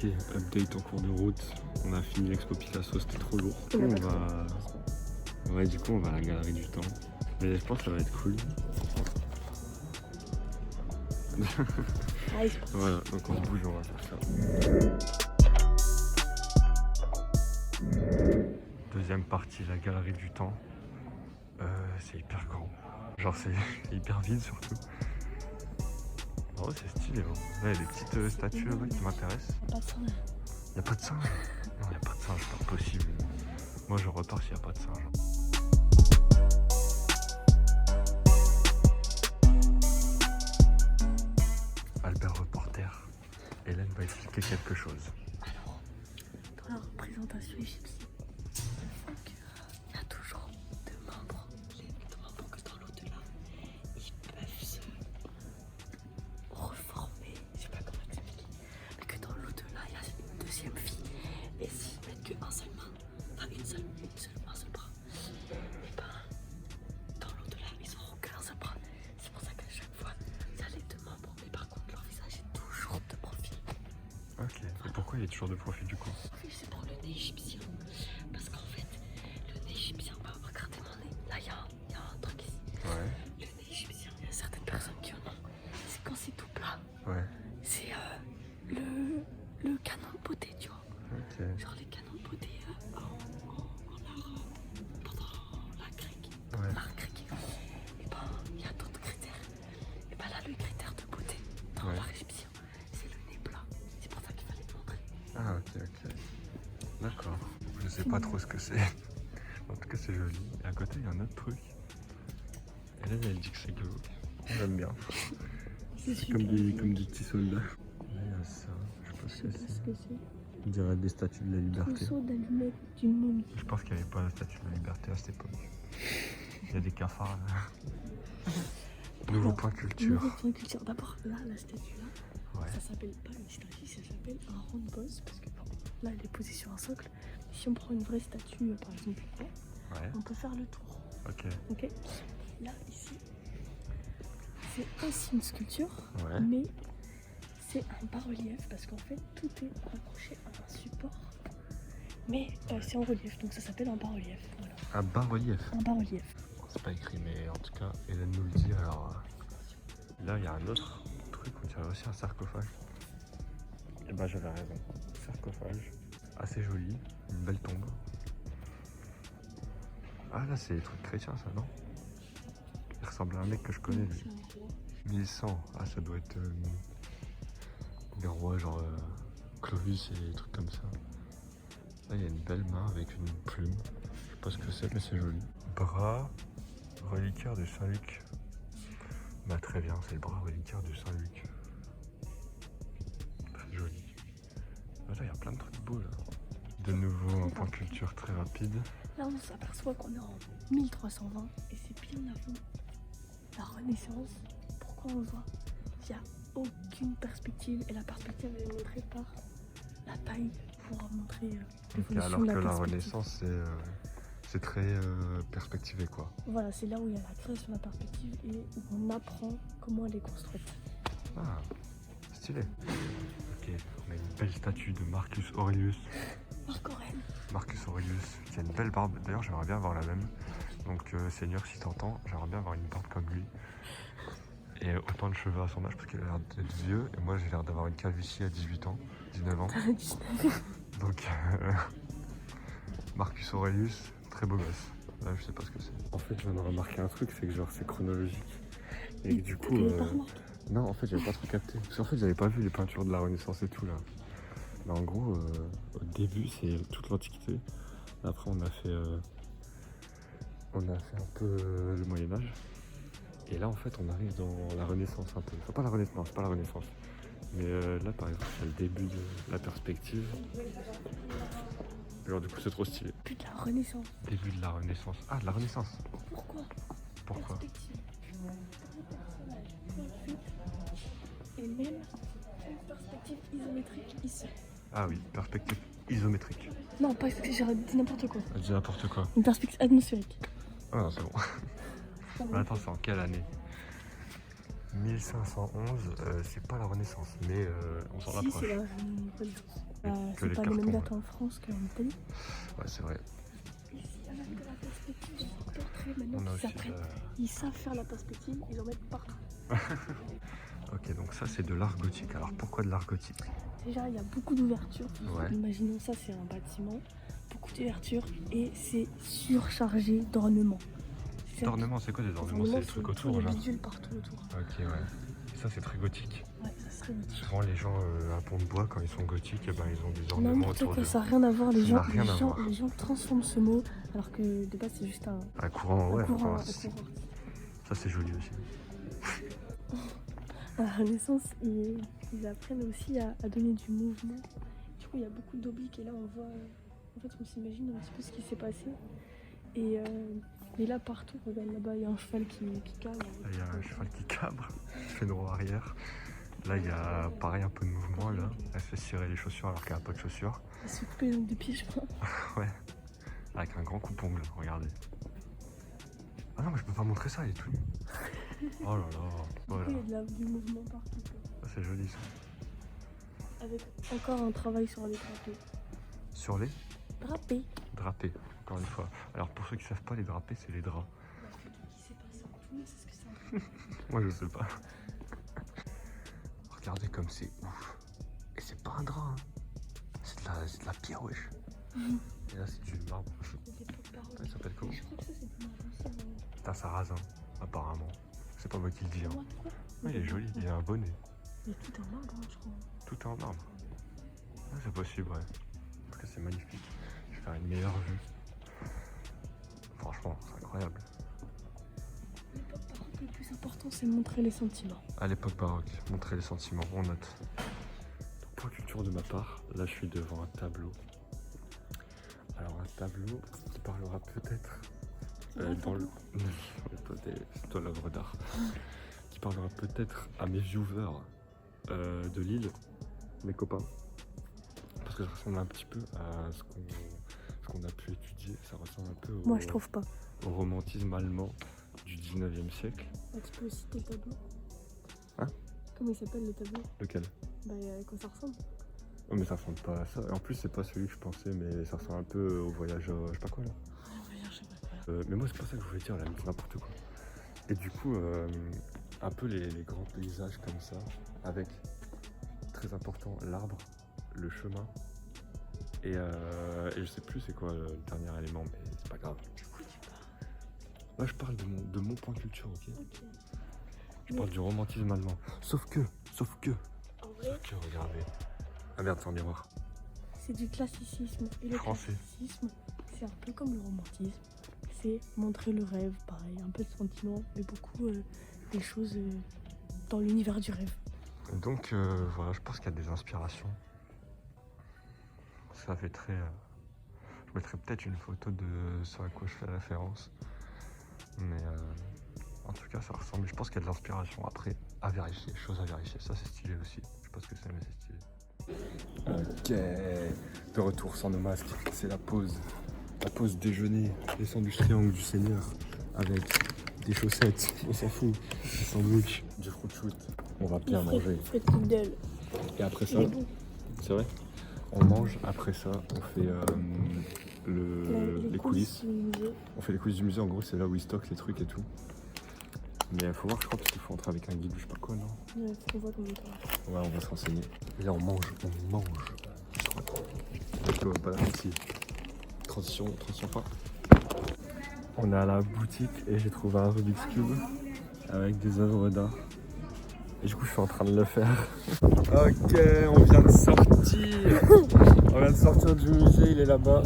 Ok, update en cours de route. On a fini l'expo Picasso, c'était trop lourd. Du coup, on va à la galerie du temps. Mais je pense que ça va être cool. Voilà, donc on se bouge, on va faire ça. Deuxième partie, la galerie du temps. C'est hyper grand. Genre c'est hyper vide surtout. Oh c'est stylé. Hein. Là il y a des petites statues là qui m'intéressent. Y'a pas de singe. Non y'a pas de singe, c'est pas possible. Moi je repars s'il y a pas de singe. Albert Reporter. Hélène va expliquer quelque chose. Alors, dans la représentation égyptienne, il y a toujours deux membres. Les deux membres que dans l'au-delà, ils peuvent se reformer. Je sais pas comment expliquer. Mais que dans l'au-delà, il y a une deuxième vie. Et s'ils mettent qu'un seul main, enfin un seul bras, et ben dans l'au-delà, ils n'auront qu'un seul bras. C'est pour ça qu'à chaque fois, il y a les deux membres. Mais par contre, leur visage est toujours de profil. Ok, et pourquoi il y a toujours de profil du coup? C'est pour le nez égyptien. Parce qu'en fait, le nez égyptien, regardez mon nez. Là, il y a un truc ici. Ouais. Le nez égyptien, il y a certaines personnes qui en ont. C'est quand c'est tout plat. Ouais. C'est le canon de beauté, tu vois. Ok. Genre les canons de beauté en art pendant la grecque. Ouais. L'art grec. Et ben, il y a d'autres critères. Et ben là, le critère de beauté dans l'art égyptien, c'est le nez plat. C'est pour ça qu'il fallait te montrer. Ah ok. D'accord. Je sais pas trop ce que c'est. En tout cas c'est joli. Et à côté il y a un autre truc. Hélène elle dit que c'est glauque. J'aime bien. C'est comme des petits soldats. Là il y a ça. Je sais pas ce que c'est. On dirait des statues de la liberté. Trousseau d'allumettes d'une momie. Je pense qu'il n'y avait pas la statue de la liberté à cette époque. Il y a des cafards là. Nouveau point culture. Nouveau point culture. D'abord là, la statue là, Ouais. ça s'appelle pas une statue, ça s'appelle un rond de boss. Parce que bon, là elle est posée sur un socle. Si on prend une vraie statue, par exemple, Ouais. on peut faire le tour. Ok. Ok. Là, ici, c'est aussi une sculpture, Ouais. mais c'est un bas-relief parce qu'en fait, tout est accroché à un support. Mais c'est en relief, donc ça s'appelle un bas-relief. Voilà. Un bas-relief. Un bas-relief. C'est pas écrit, mais en tout cas, Hélène nous le dit. Alors là, il y a un autre truc, on dirait aussi un sarcophage. Et bah, j'avais raison. Sarcophage. Assez joli. Une belle tombe. Ah, là, c'est des trucs chrétiens, ça, non? Il ressemble à un mec que je connais, lui. 1100. Ah, ça doit être des rois, genre Clovis et des trucs comme ça. Là, il y a une belle main avec une plume. Je sais pas ce que c'est, mais c'est joli. Bras reliquaire de Saint-Luc. Bah, très bien, c'est le bras reliquaire de Saint-Luc. Très joli. Là, il y a plein de trucs beaux, là. De nouveau, un point culture très rapide. Là, on s'aperçoit qu'on est en 1320 et c'est bien avant la Renaissance. Pourquoi on le voit? Il n'y a aucune perspective et la perspective elle est montrée par la taille pour montrer l'évolution Alors de que la la perspective. Renaissance, c'est très perspectivé, quoi. Voilà, c'est là où il y a la création de la perspective et où on apprend comment elle est construite. Ah, stylé. Ok, on a une belle statue de Marcus Aurelius. Marcus Aurelius, qui a une belle barbe. D'ailleurs, j'aimerais bien avoir la même. Donc, Seigneur, si t'entends, j'aimerais bien avoir une barbe comme lui. Et autant de cheveux à son âge, parce qu'il a l'air d'être vieux. Et moi, j'ai l'air d'avoir une calvitie à 18 ans, 19 ans. Donc, Marcus Aurelius, très beau gosse. Là, je sais pas ce que c'est. En fait, je viens de remarquer un truc, c'est que genre, c'est chronologique. Et que du coup... non, en fait, j'avais pas trop capté. Parce qu'en fait, j'avais pas vu les peintures de la Renaissance et tout, là. Mais en gros, au début, c'est toute l'Antiquité. Après, on a fait un peu le Moyen-Âge. Et là, en fait, on arrive dans la Renaissance un peu. Enfin, pas la Renaissance, non, c'est pas la Renaissance. Mais là, par exemple, c'est le début de la perspective. Genre, du coup, c'est trop stylé. Début de la Renaissance. Début de la Renaissance. Ah, de la Renaissance. Pourquoi? Perspective. Et même une perspective isométrique ici. Ah oui, perspective isométrique. Non, pas j'ai dit n'importe quoi. Elle dit n'importe quoi. Une perspective atmosphérique. Ah non, c'est bon. Mais attends, c'est en quelle année? 1511, c'est pas la Renaissance, mais on s'en rapproche. Si, c'est la Renaissance. que les c'est pas les mêmes cartons. dates en France qu'en Italie. Ouais, c'est vrai. Ici, il y a même de la perspective sur le portrait. Maintenant On a qu'ils aussi apprennent, ils savent faire la perspective, ils en mettent partout. Ok, donc ça c'est de l'art gothique. Alors pourquoi de l'art gothique? Déjà, il y a beaucoup d'ouvertures. Ouais. Imaginons ça, c'est un bâtiment. Beaucoup d'ouvertures et c'est surchargé d'ornements. D'ornements, c'est quoi des ornements? C'est des trucs autour, genre. genre. Les bidules partout autour. Ok, ouais. Et ça c'est très gothique. Ouais, ça serait gothique. Souvent les gens à Pont de Bois, quand ils sont gothiques, eh ben, ils ont des ornements N'importe autour quoi, d'eux. ça n'a rien à voir. Ça n'a rien à voir. Les gens transforment ce mot alors que de base c'est juste Un courant, ouais. courant. Ça c'est joli aussi. À la Renaissance, ils apprennent aussi à donner du mouvement. Du coup, il y a beaucoup d'obliques et là on voit, en fait, on s'imagine un petit peu ce qui s'est passé. Et là partout, regarde là-bas, il y a un cheval qui cabre. Là il y a un cheval qui cabre, qui fait droit arrière. Là il y a pareil un peu de mouvement là. Elle se fait cirer les chaussures alors qu'elle n'a pas de chaussures. Elle se coupe les ongles de pied, je crois. Ouais. Avec un grand coupe-ongle, regardez. Ah non mais je peux pas montrer ça, il est tout nu. Oh là là, voilà. Il y a du mouvement partout. Ça c'est joli ça. Avec encore un travail sur les drapés. Sur les Drapés. drapés, encore une fois. Alors pour ceux qui savent pas, les drapés c'est les draps. Qui s'est passé en tout, mais c'est ce que c'est. Moi je sais pas. Regardez comme c'est ouf. Et c'est pas un drap, hein. C'est de la pierre, wesh. Et là c'est du marbre. Ça s'appelle comment? Je crois que ça c'est du marbre. C'est un sarrasin, apparemment. C'est pas moi qui le dis. Hein. Ouais, il est joli, il a un bonnet. Mais tout est en marbre, hein, je crois. Tout est en marbre. Ah, c'est possible, ouais. En tout cas, c'est magnifique. Je vais faire une meilleure vue. Franchement, c'est incroyable. L'époque baroque, le plus important, c'est montrer les sentiments. À l'époque baroque, montrer les sentiments, on note. Donc, point culture de ma part, là je suis devant un tableau. Alors un tableau qui parlera peut-être dans le... C'est toi l'œuvre d'art. Qui parlera peut-être à mes viewers de Lille, mes copains. Parce que ça ressemble un petit peu à ce qu'on a pu étudier. Ça ressemble un peu Moi, je trouve pas. au romantisme allemand du 19e siècle. Ah, tu peux citer le tableau? Hein? Comment il s'appelle le tableau? Lequel? Bah, à quoi ça ressemble? Oh, mais ça ressemble pas à ça. Et en plus, c'est pas celui que je pensais, mais ça ressemble un peu au voyage, je sais pas quoi là. Je sais pas quoi. Mais moi, c'est pas ça que je voulais dire, là, mais c'est n'importe quoi. Et du coup, un peu les grands paysages comme ça, avec, très important, l'arbre, le chemin, et je sais plus c'est quoi le dernier élément, mais c'est pas grave. Du coup, tu parles. Là, je parle de mon point culture, ok? Ok. Je parle du romantisme allemand. Sauf que, En vrai, regardez. Ah merde, c'est un miroir. c'est du classicisme. Et le Français. classicisme, c'est un peu comme le romantisme. C'est montrer le rêve, pareil, un peu de sentiment, mais beaucoup des choses dans l'univers du rêve. Donc voilà, je pense qu'il y a des inspirations. Ça fait très... je mettrai peut-être une photo de ce à quoi je fais référence. Mais en tout cas, ça ressemble. Je pense qu'il y a de l'inspiration. Après, à vérifier, chose à vérifier. Ça, c'est stylé aussi. Je sais pas ce que c'est, mais c'est stylé. Ok, de retour sans nos masques. C'est la pause. La pause déjeuner. Descend du triangle du Seigneur. Avec des chaussettes, on s'en fout. Des sandwichs, du fruit shoot. On va bien manger. Frites Kingdale. Et après ça, Il est bon. c'est vrai, on mange. Après ça, on fait les coulisses. du musée. On fait les coulisses du musée. En gros, c'est là où ils stockent les trucs et tout. Mais il faut voir, je crois, parce qu'il faut entrer avec un guide ou je sais pas quoi, non? Ouais, faut qu'on voit comment ça va. Ouais, on va se renseigner. Et là, on mange. Let's go, bon appétit. Transition pas. On est à la boutique et j'ai trouvé un Rubik's Cube avec des œuvres d'art. Et du coup, je suis en train de le faire. Ok, on vient de sortir. On vient de sortir du musée, il est là-bas.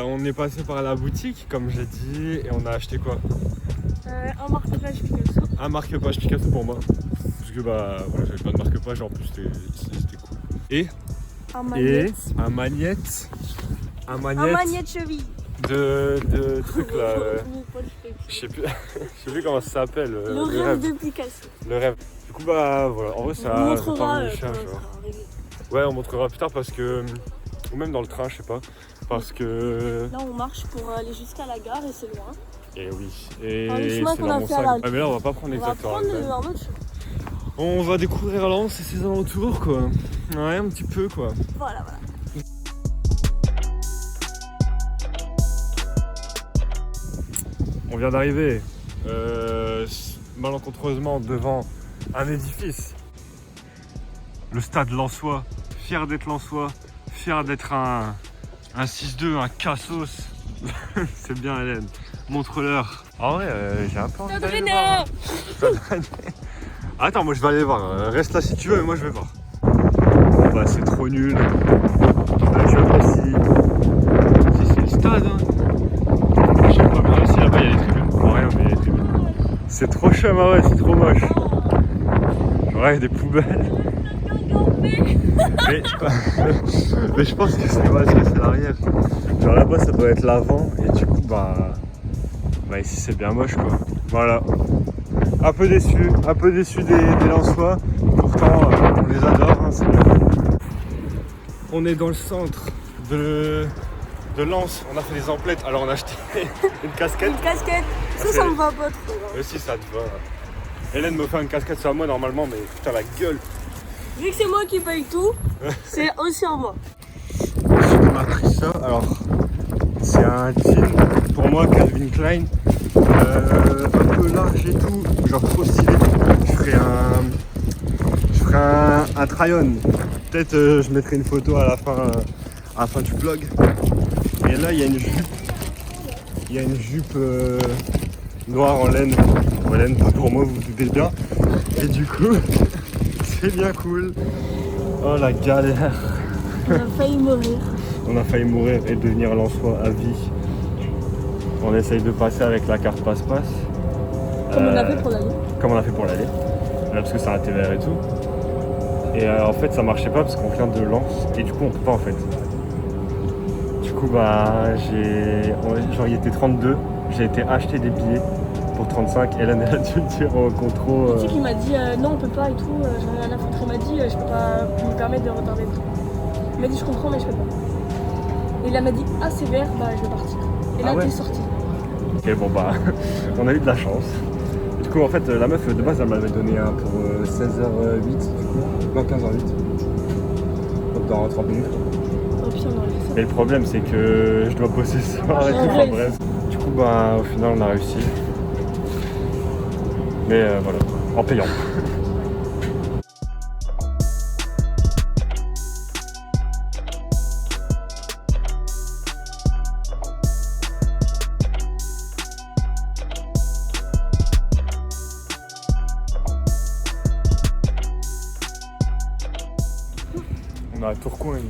On est passé par la boutique, comme j'ai dit, et on a acheté quoi? Un marque-page Picasso. Un marque-page Picasso pour moi. Parce que bah voilà, j'avais pas de marque-page, en plus c'était cool. Et Un magnète. un magnète. Un magnète cheville. de trucs là. Je sais plus comment ça s'appelle. Le rêve de Picasso. Le rêve. Du coup bah voilà, en vrai ça On a montrera pas comment mis cher, ça genre. sera réglé. Ouais, on montrera plus tard parce que ou même dans le train, je sais pas, parce que Là, on marche pour aller jusqu'à la gare et c'est loin. et oui. Et Par le chemin c'est qu'on dans a mon fait à sac. la- Ah mais là on va pas prendre On va exactement. prendre la même. un autre chemin. On va découvrir Lens et ses alentours quoi. Ouais, un petit peu quoi. Voilà, voilà. On vient d'arriver malencontreusement devant un édifice. Le stade Lensois, fier d'être Lensois, fier d'être un 6-2, un cassos. C'est bien Hélène, montre-leur. En vrai, j'ai un peu envie d'aller voir. Attends, moi je vais aller voir, reste là si tu veux, mais moi je vais voir. Bon bah c'est trop nul. Je apprécie. Si c'est le stade, hein. Je sais pas, mais si là-bas il y a des tribunes. Bon, rien, mais il y a des tribunes. C'est trop chum, ah ouais, c'est trop moche. Genre, il y a des poubelles. Mais je pense que c'est l'arrière. Genre là-bas ça doit être l'avant et du coup bah ici c'est bien moche quoi. Voilà. Un peu déçu des Lensois. Pourtant on les adore, hein, c'est bien. On est dans le centre de Lens, on a fait des emplettes, alors on a acheté une casquette. Une casquette, ça me va pas trop. Si ça te va. Hélène me fait une casquette sur moi normalement, mais putain la gueule. Vu que c'est moi qui paye tout, c'est aussi en moi. On m'a pris ça, alors c'est un jean pour moi Calvin Klein, un peu large et tout, genre trop stylé. Je ferai un try-on. Peut-être je mettrai une photo à la fin du vlog. Et là il y a une jupe, noire en laine. En laine, pas pour moi, vous vous doutez bien. Et du coup, c'est bien cool. Oh la galère. On a failli mourir. On a failli mourir et devenir Lensois à vie. On essaye de passer avec la carte passe-passe. Comme on a fait pour l'aller. Comme on a fait pour l'aller. Parce que c'est un TVR et tout. Et en fait ça marchait pas parce qu'on vient de Lens. Et du coup on peut pas en fait. Du coup bah genre il était 32. J'ai été acheter des billets pour 35. Hélène elle a dû me dire au contrôle. Le type il m'a dit non on peut pas et tout. J'en ai rien à foutre. Il m'a dit je peux pas me permettre de retarder le truc. Il m'a dit je comprends mais je peux pas. Et là il m'a dit ah c'est vert, bah je vais partir. Et là t'es sorti. Ok bon bah on a eu de la chance. Du coup en fait la meuf de base elle m'avait donné un pour 16h08 du coup. Non 15h08. Donc dans 30 minutes. Oh putain on aurait fait ça. Et le problème c'est que je dois bosser ce soir et tout, enfin bref. Du coup bah au final on a réussi. Mais voilà, en payant. On a Tourcoing.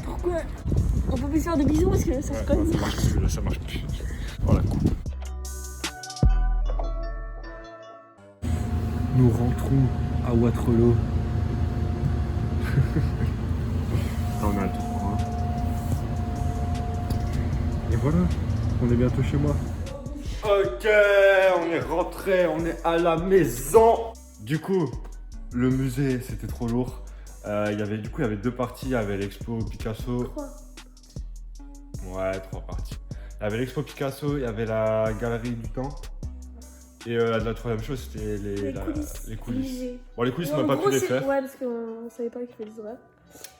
Pourquoi on peut plus faire des bisous parce que ça se cogne. Ça marche plus, là ça marche plus. Voilà, coupe. Nous rentrons à Waterloo. On a le Tourcoing. Et voilà, on est bientôt chez moi. Ok, on est rentré, on est à la maison. Du coup, le musée c'était trop lourd. Il y avait deux parties, il y avait l'expo Picasso. 3. Ouais, 3 parties. Il y avait l'expo Picasso, il y avait la galerie du temps. Et la troisième chose c'était les coulisses. Bon les coulisses on n'a pas pu les faire. Ouais parce qu'on savait pas qu'il fallait les horaires.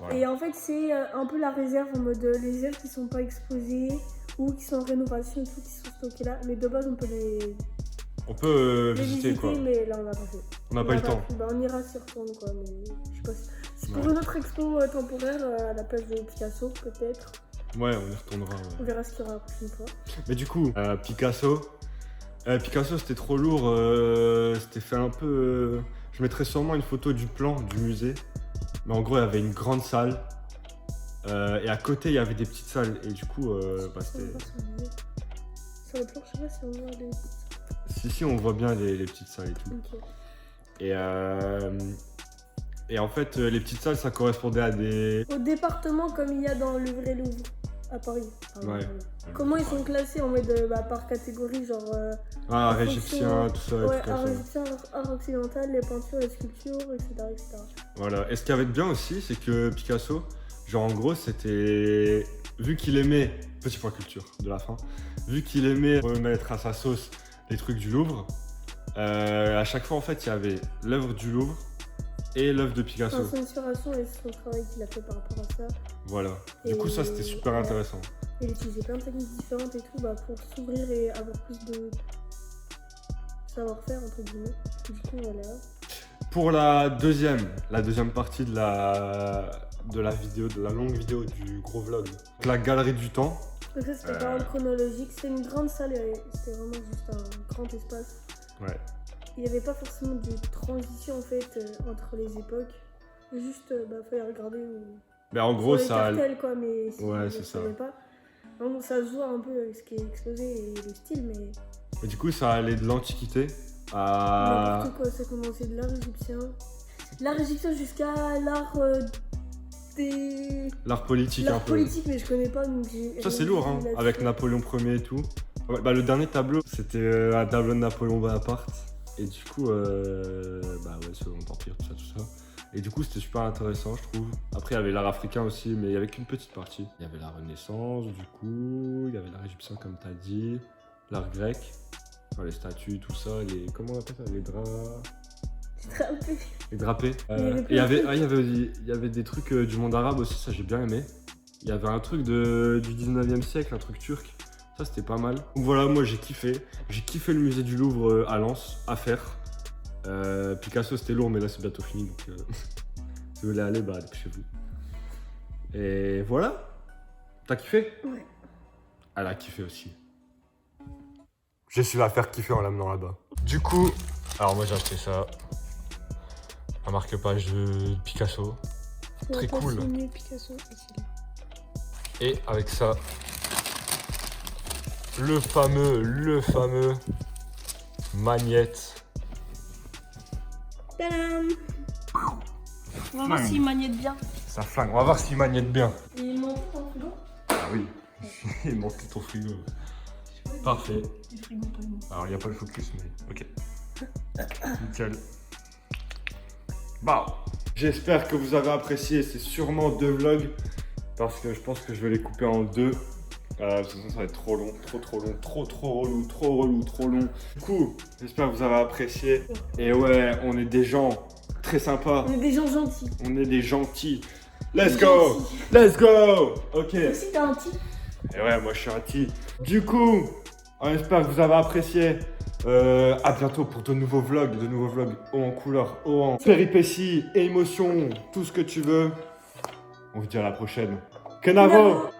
Voilà. Et en fait c'est un peu la réserve en mode les œuvres qui sont pas exposées ou qui sont en rénovation et tout qui sont stockées là. Mais de base on peut les visiter quoi. Mais là on n'a pas fait. On n'a pas eu le temps. Bah, on ira s'y retourner quoi mais je sais pas si... C'est pour une autre expo temporaire à la place de Picasso peut-être. Ouais on y retournera. Ouais. On verra ce qu'il y aura la prochaine fois. Mais du coup Picasso c'était trop lourd, c'était fait un peu... je mettrais sûrement une photo du plan du musée. Mais en gros il y avait une grande salle. Et à côté il y avait des petites salles. Et du coup c'était... Sur le plan je sais pas si on voit les... Si on voit bien les petites salles et tout. Okay. Et en fait les petites salles ça correspondait à des... Au département comme il y a dans le vrai Louvre à Paris. Ouais. Comment ils sont classés en mode par catégorie genre... art égyptien, tout ça. Ouais, tout art ça. égyptien, art occidental, les peintures, les sculptures, etc. Voilà. Et ce qu'il y avait de bien aussi, c'est que Picasso, genre en gros, c'était... Vu qu'il aimait... Petit point culture de la fin. Vu qu'il aimait remettre à sa sauce les trucs du Louvre, à chaque fois, en fait, il y avait l'œuvre du Louvre et l'œuvre de Picasso. Son inspiration et son travail qu'il a fait par rapport à ça. Voilà. Du coup, ça, c'était super intéressant. Il utilisait plein de techniques différentes et tout pour s'ouvrir et avoir plus de savoir-faire, entre guillemets. Du coup, voilà. Pour la deuxième partie de la vidéo, de la longue vidéo du gros vlog, la galerie du temps. Donc ça, c'était pas chronologique. C'était une grande salle, c'était vraiment juste un grand espace. Ouais. Il n'y avait pas forcément de transition en fait entre les époques. Juste, fallait regarder Mais en gros, sur les ça. cartels, quoi, mais si Ouais, vous c'est ne ça. savez pas. Donc, ça se voit un peu avec ce qui est exposé et les styles, mais Et du coup, ça allait de l'Antiquité à. n'importe quoi. Ça commençait de l'art égyptien. L'art égyptien jusqu'à l'art L'art politique un l'art peu. politique, mais je connais pas. Donc Ça, c'est lourd, hein, avec Napoléon Ier et tout. Ouais, le dernier tableau, c'était un tableau de Napoléon Bonaparte. Et du coup, Second Empire, tout ça. Et du coup, c'était super intéressant, je trouve. Après, il y avait l'art africain aussi, mais il y avait qu'une petite partie. Il y avait la Renaissance, du coup. Il y avait l'art égyptien, comme tu as dit. L'art grec. Enfin, les statues, tout ça. Comment on appelle ça? Les draps. Les drapés. Et il y avait des trucs du monde arabe aussi, ça j'ai bien aimé. Il y avait un truc du 19e siècle, un truc turc. Ça, c'était pas mal. Donc voilà, moi j'ai kiffé. J'ai kiffé le musée du Louvre à Lens, à faire. Picasso, c'était lourd, mais là c'est bientôt fini. Donc, si vous voulez aller, dépêchez-vous. Et voilà. T'as kiffé? Ouais. Elle a kiffé aussi. J'ai su la faire kiffer en l'amenant là-bas. Du coup, alors moi j'ai acheté ça. Un marque-page de Picasso. Très cool. Picasso, Et avec ça, le fameux magnète. Tadam! On va voir s'il magnète bien. Ça flingue. On va voir s'il magnète bien. Et il monte ton frigo? Ah oui, il monte ton frigo. Parfait. Du frigo, pas le mot. Alors il n'y a pas le focus, mais ok. Nickel. Bon. J'espère que vous avez apprécié. C'est sûrement 2 vlogs. Parce que je pense que je vais les couper en 2. Sinon ça va être trop long, trop long, trop relou, trop long. Du coup, j'espère que vous avez apprécié. Et ouais, on est des gens très sympas. On est des gens gentils. On est des gentils. Let's go! Let's go! Ok. Toi aussi, t'es un petit. Et ouais, moi je suis un petit. Du coup, on espère que vous avez apprécié. À bientôt pour de nouveaux vlogs haut en couleur, haut en péripéties, émotions, tout ce que tu veux. On vous dit à la prochaine. Kenavo!